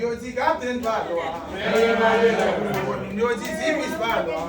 Mjoti Captain Balwa. Mjoti Zimis Balwa.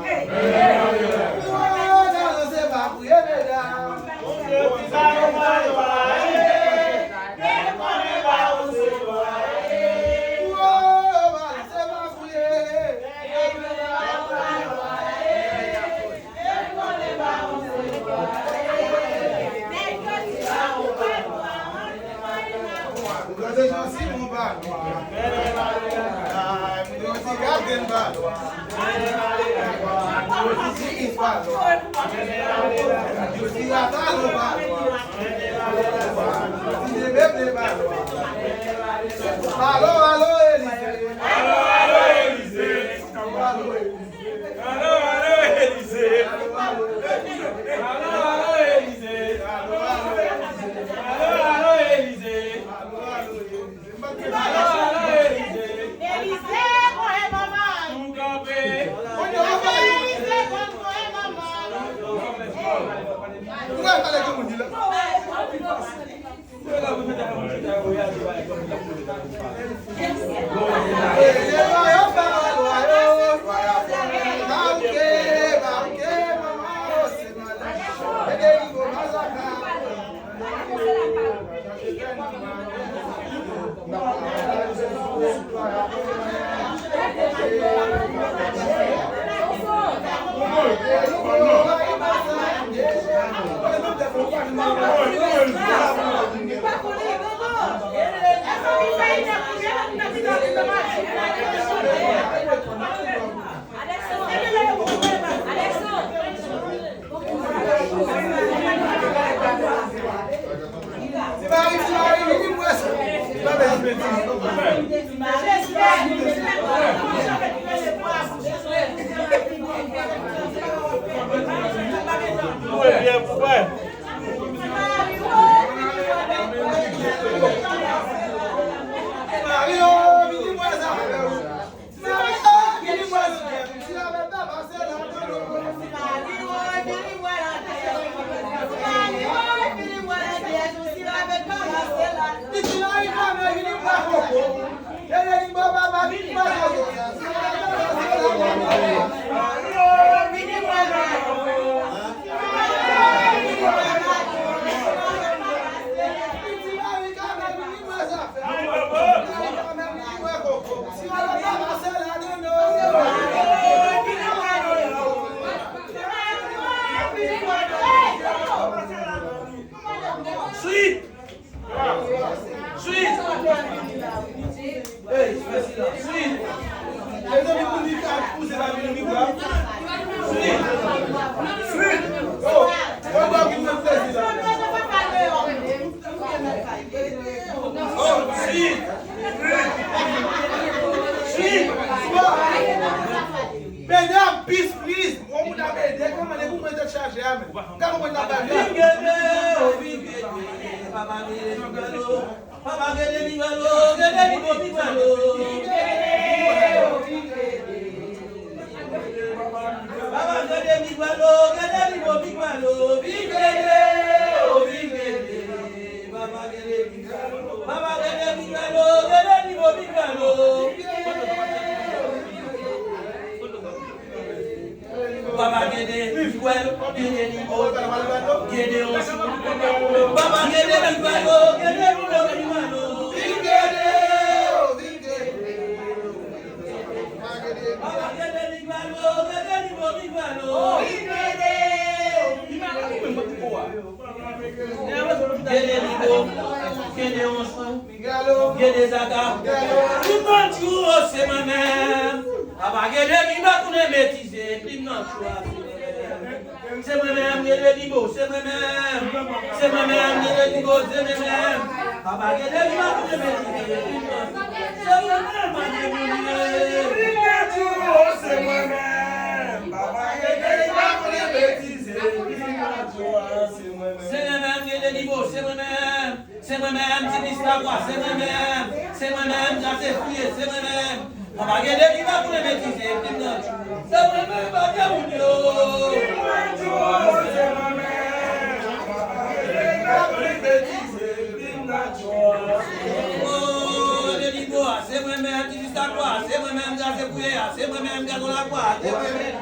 c'est moi-même qui ai fouillé, c'est moi-même qui ai la croix, c'est moi-même.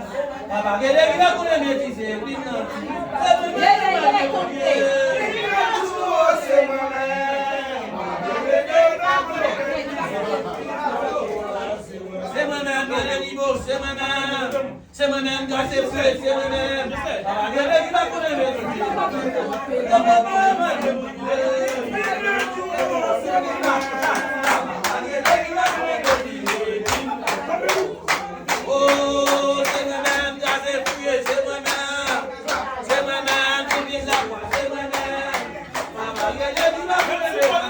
Papa, quel est le coup de métis, c'est moi-même. C'est moi-même qui ai le niveau, c'est moi-même. C'est moi-même qui ai fouillé, c'est moi-même. Papa, quel est le coup de métis, c'est moi-même. Oh, c'est moi-même qui a fouillé, c'est moi-même. C'est moi-même qui vient la croix, c'est moi-même. Maman, il y a des gens qui vont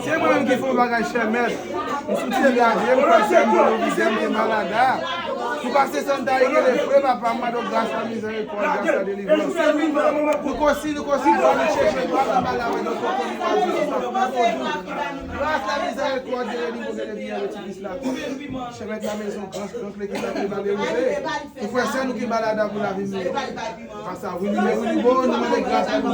C'est moi qui fais bagage chez maître. Je suis gardien, je suis malade. Pour passer son temps, il est frère, papa, madame, grâce à la miséricorde, grâce à la délivrance. Nous considérons, nous cherchons, grâce à la miséricorde, de la vie avec l'islam. Je vais mettre la maison, donc l'équipe qui va dérouler. Nous faisons ça, nous qui baladons pour la vie. Grâce à vous, nous sommes bons, nous sommes grâce à nous.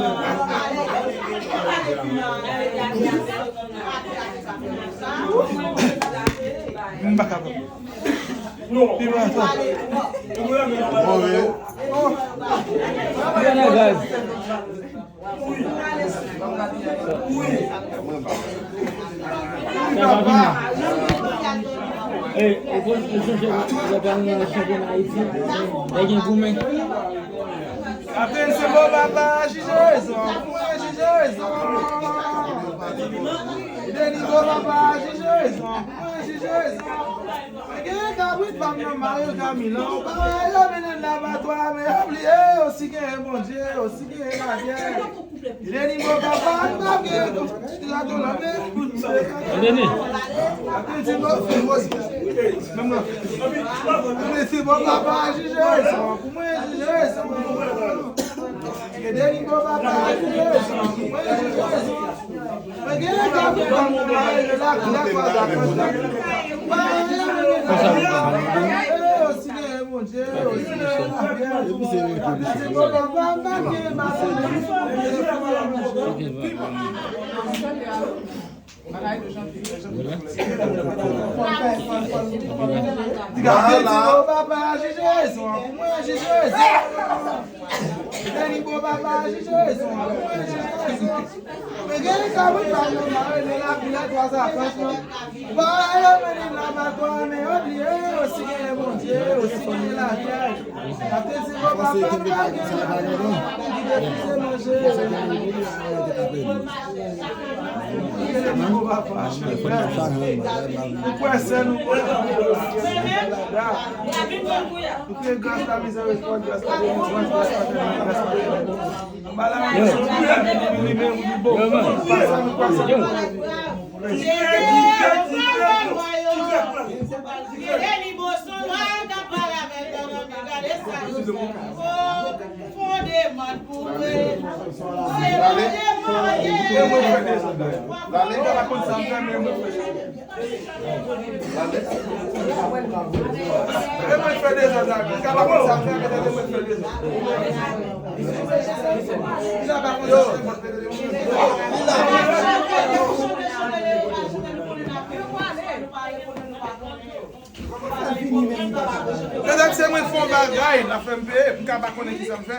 Non. Après, c'est bon, papa, Jésus. Redaksyon mwen fon bagay, la fèm pe, pou ka pa konen ki sa m fè.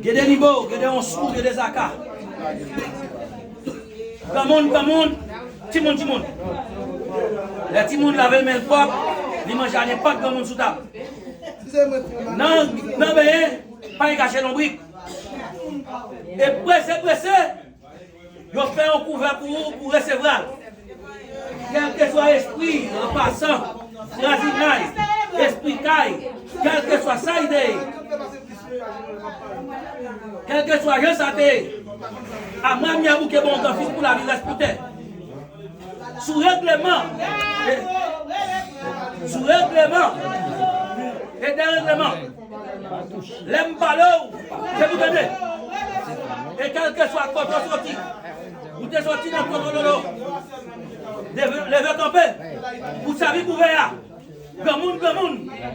Gede Nibo, gede on sou, gede Zaka. Kamon, Timon. Le Timon lave men pop, li manje ane pat kamon sou tap. Nan beye, pa yi kache lombrik. E presse, yo fè un couvert pour recevoir. Quel que soit esprit, en passant, Razinaï, esprit Kai, quel que soit Saïdé, quel que soit Jean Saté, à Mamiabou qui est bon fils pour la vie respectée. Sous règlement, et des règlements, l'aime pas l'eau, c'est vous donner. Et quel que soit votre sorti, vous êtes sorti dans le contrôle de l'eau. Levez ton paix. Vous savez que vous voyez. Grand monde.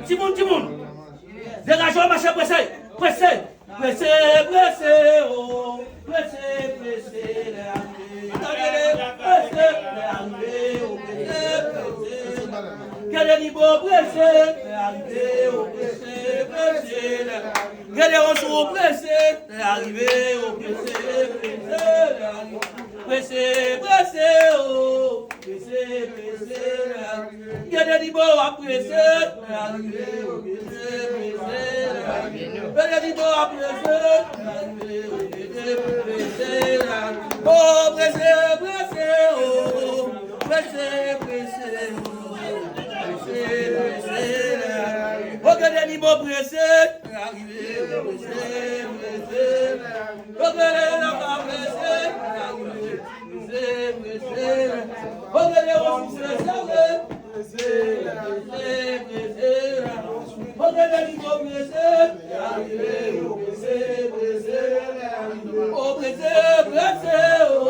Timoun. Dégagez, marchez, pressez. Oh. Pressez. Quel est le niveau pressé? Quel est le retour pressé? Arrivé au pressé, oh. Pressé. Quel est le niveau à pressé? Arrivé au pressé. Quel est le niveau à pressé? Arrivé au pressé. Oh, pressé, oh. Pressé. Regardez les mots pressés, arrivé, pressé. Regardez la femme pressée, arrivé, pressé. Regardez les ressources pressées, regardez les mots pressés, arrivé, pressé. Oh, pressé, oh.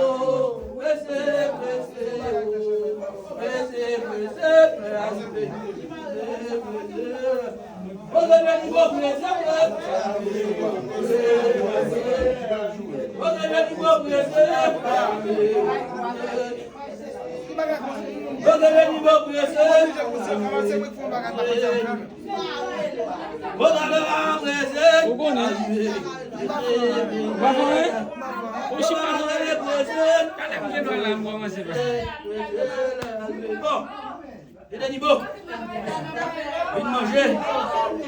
Et des niveaux. Vite manger.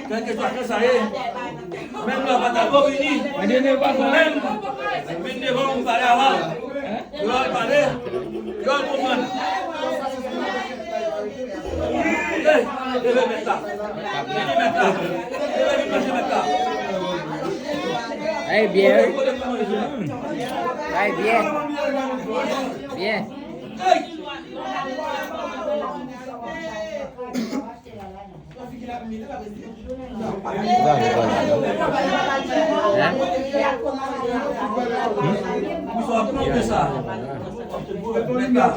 Quelque chose que ça y est. Même là, pas d'abord fini. Même, vite devant, on parle avant. Tu vas parler. Tu vas comprendre. Levez mettre là. Levez mettre là. Levez manger mettre là. Allez, bien. Allez, bien. Bien. Vous sont appris de ça. Moi, je suis appelé là.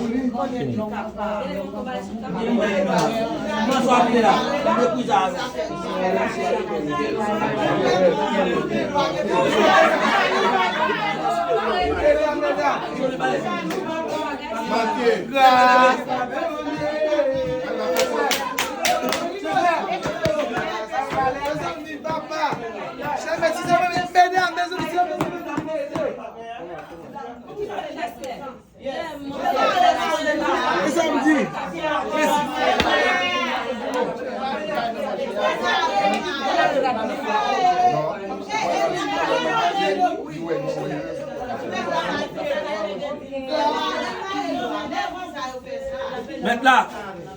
Maintenant,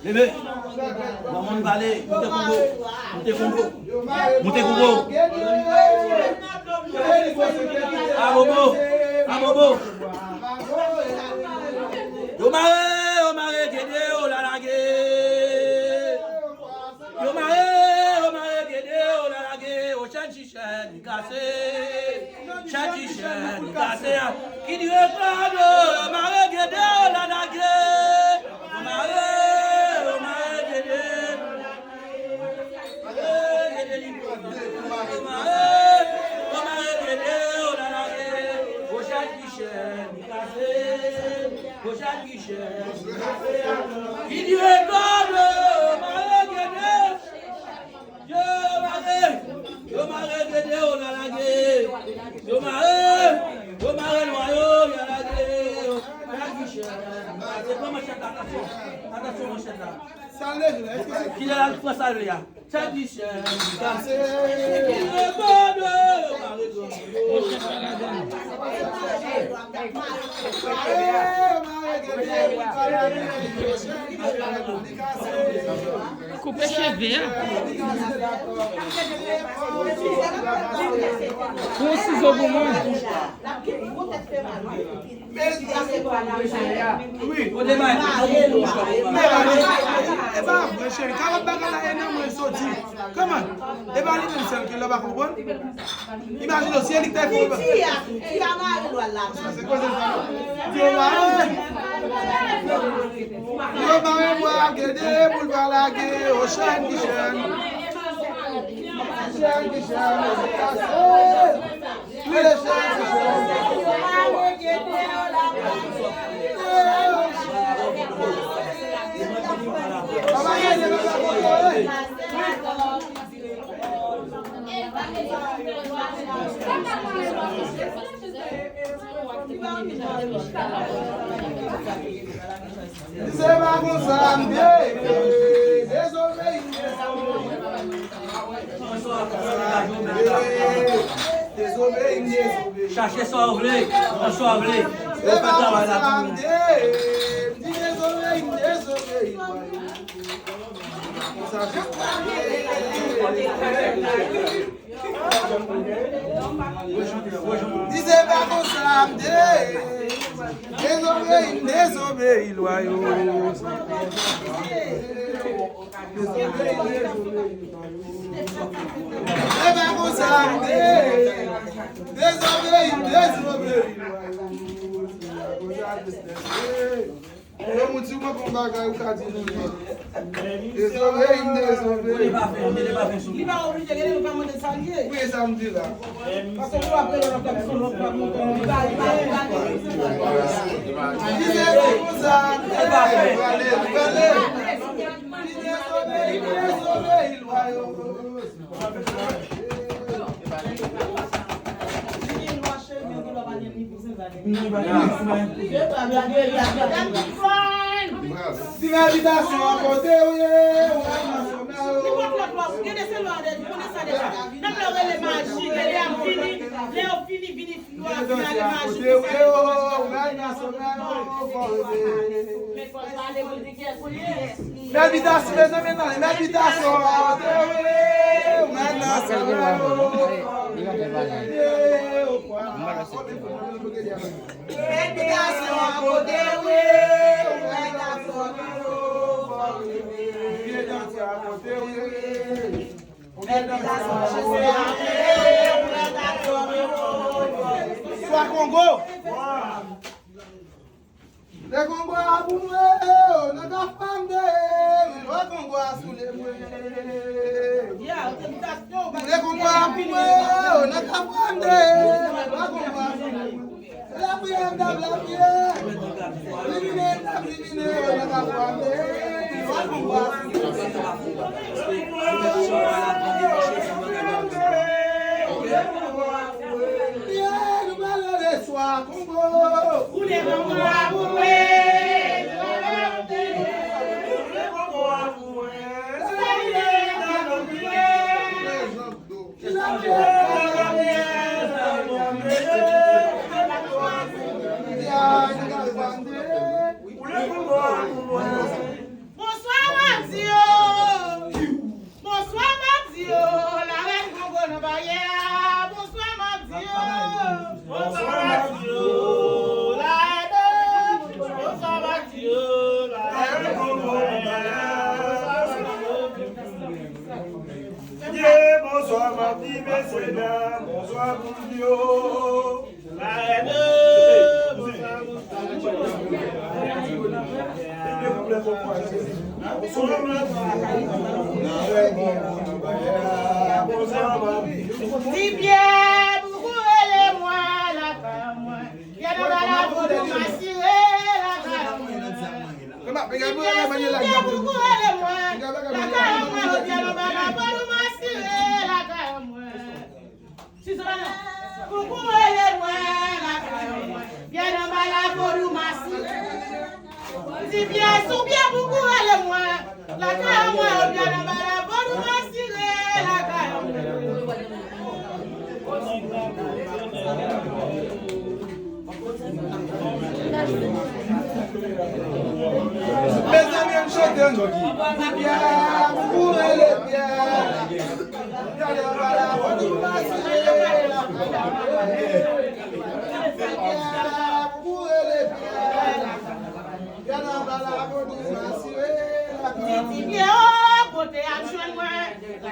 levez. Maman balai, montez Congo. Montez Congo. À Bobo. Yo mare, Gédé, oh la lagué. Yo mare, Gédé, oh la lagué. Oh chanchichen, cassé. Chanchichen, cassé. Qui dit reprendre, yo mare, Gédé, oh la lagué. Yo mare, Gédé. Il dit regarde, yo mare gede o la lage, yo mare noyo ya lage, c'est pas ma chata, attention mon chata. Qui est là pour ça là? Ça dit c'est Couper cheveux. Com esses ogumãs. Oui. on démarre. Eh ben, mon chéri, quand on bagarre là, on est sorti. Comment? Eh ben, il est seul que là-bas, comprendre? Imagine aussi, il est très fort. C'est quoi ça? Yo mare moi, Gédé, pour balaguer, au chien qui chien. Chien qui chien, tous les chiens qui chien. C'est ma consomme, désolé. Cherchez ça au blé, ça au blé. C'est ma consomme, désolé. Disait pas qu'on s'amène, désobéis, loyaux. Disait pas qu'on s'amène, désobéis, loyaux. Eu muito uma bombaga o cadinho. Désolé. Il va faire Il va obliger les gens à monter salier. Oui, ça me dit là. Parce que nous après on a fait son Disait Une invitation à côté, oui. Soit Congo. Le Congo a boumé, on a femme de, le Congo a soulé. Le Congo a boumé, on a femme de, le Congo a soulé. La prière d'âme, la prière. L'éliminer, on a femme de, le Congo a soir Congo, où les Congo a boumé, bonsoir Madio, bonsoir Madio, la reine Congo ne va rien. Bonsoir Madio, bonsoir Madio, la reine, bonsoir Madio, la reine Congo. Bonsoir Mardi, messieurs, bonsoir Madio, la reine, bonsoir si bien, beaucoup et moi, la femme, bien dans la boue, m'assurer la femme. Si bien, beaucoup et moi, la femme, bien dans la boue, m'assurer la femme. Si ça va, beaucoup et moi, la femme, bien dans la boue, m'assurer. Si bien, sous bien, beaucoup et moi, la femme, bien dans la boue, m'assurer la femme. Mes amis, on chante un jockey. Pierre, pour les pierres. Pierre, voilà, on nous passe pour les pierres. Pour les pierres. Pierre, voilà, on nous passe. Si bien, côté à moi.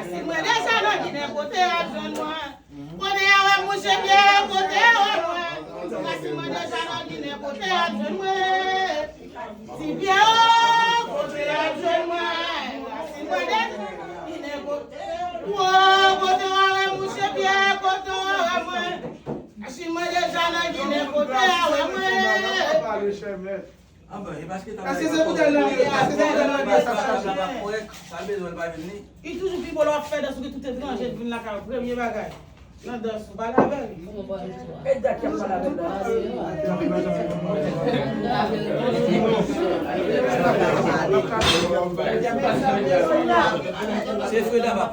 Si moi déjà non, il est côté à moi. Côté à moi, je bien côté à moi. Si moi déjà non, il est côté à moi. Si bien, côté à moi. Si moi déjà, il est côté. Côté à moi, je bien côté à moi. Si moi déjà non, il est côté à moi. Ah ben, parce que Est-ce que c'est pour telle langue? Est-ce que c'est pour telle langue? Il toujours plus pour leur faire dans ce que tout est grand, j'ai vu la carte, premier bagage. Là, dans ce bagage. Et d'accord, pas la c'est feu là-bas.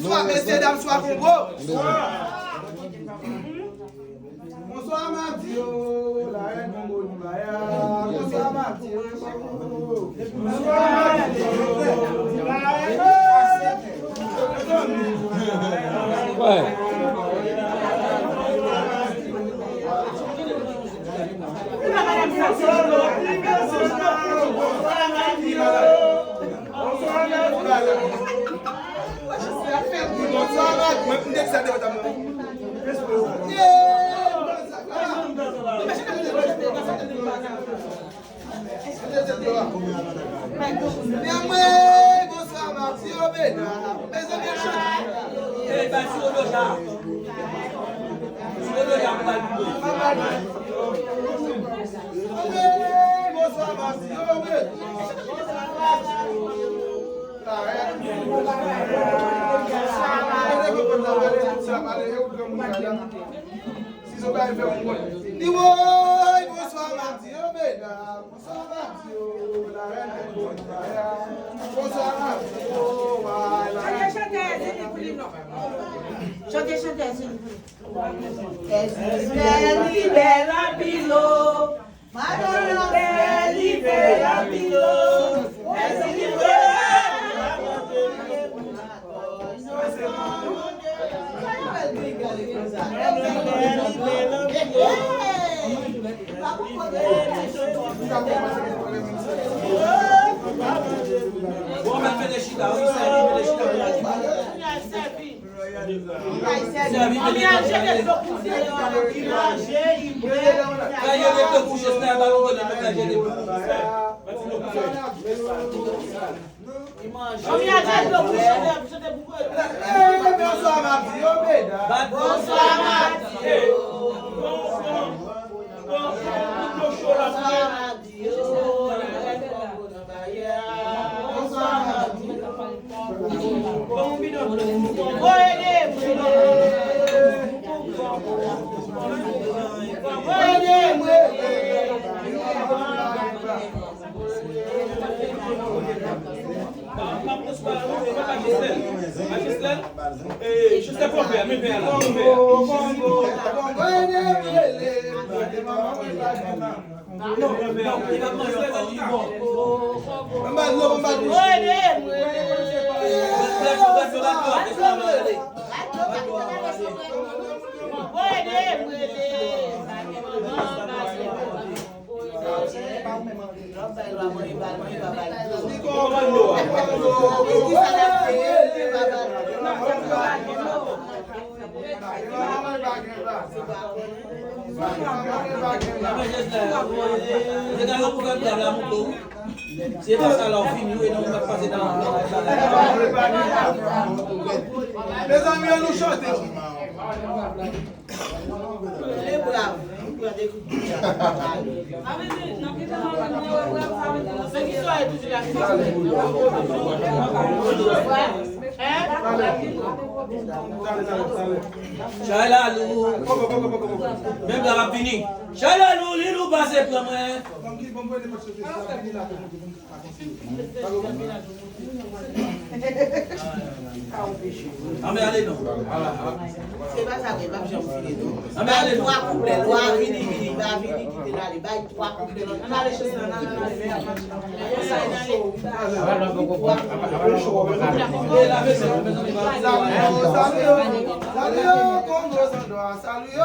Bonsoir, messieurs, dames, soir Congo. Bonsoir, Mathieu. La reine Congo du Maya. Bonsoir, Mathieu. Bonsoir, Mathieu. Ouais. Bonsoir, Mathieu. Chantez, libera Bilo, Madonna, libera Bilo, C'est pas ça leur film, nous et nous on va passer dans Les amis, on nous chante. Les braves. Chalalou, même la rapini. Chalalou, il nous passe pour moi. Ah mais allez non. C'est pas ça, mais pas j'aime non. Ah mais allez non. Trois couplets, loi vini qui te là les bails trois couplets. On a les choses là, Salut, Congo, salut,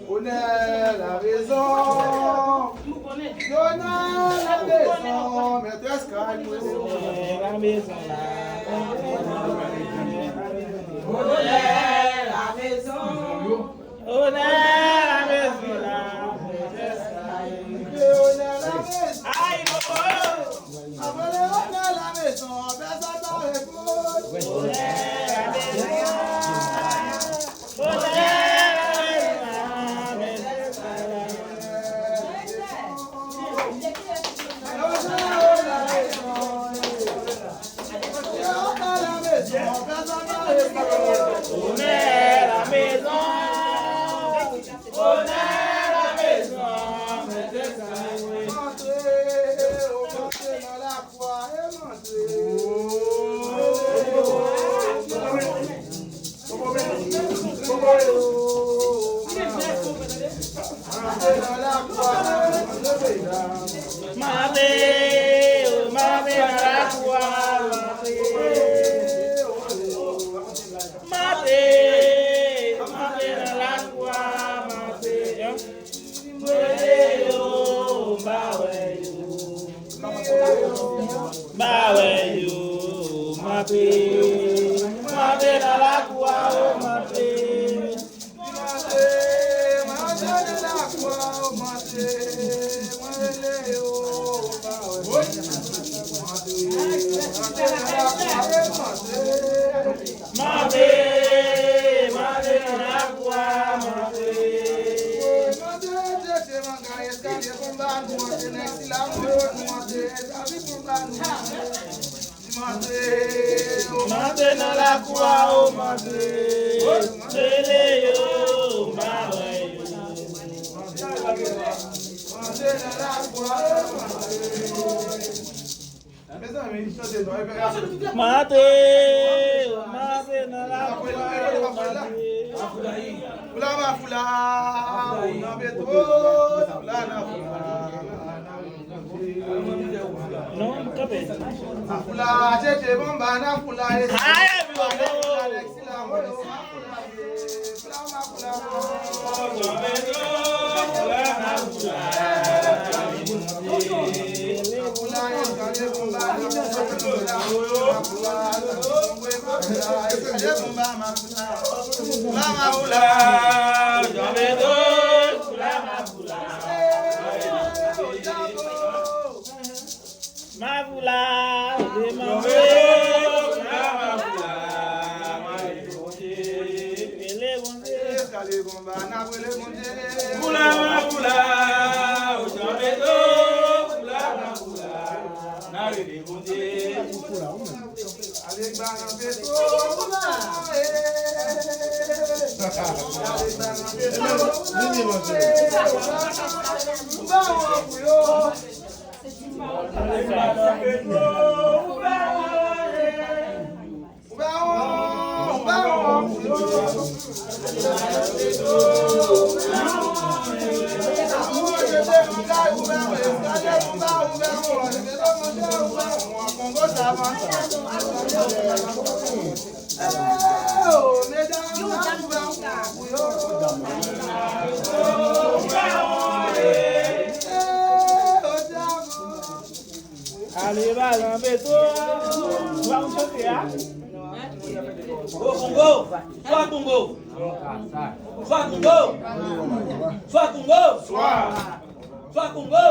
On a la raison. On a la maison. Maîtresse Carlo. La maison là. On a la maison. On a la maison là. Maîtresse Carlo. On a la maison. Aïe, papa. On a la maison. Personne n'a répondu. On a la maison. On a la maison. Allez, va, un béton. Vamos chanter, Congo, soit Congo. Soit Congo. Soit Congo. Soit Congo.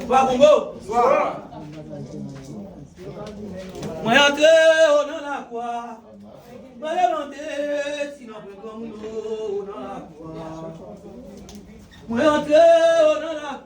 Soit Congo. Moi entrer au dans la croix. Moi levanter sinon peut comme nous dans la croix. Moi entrer au dans la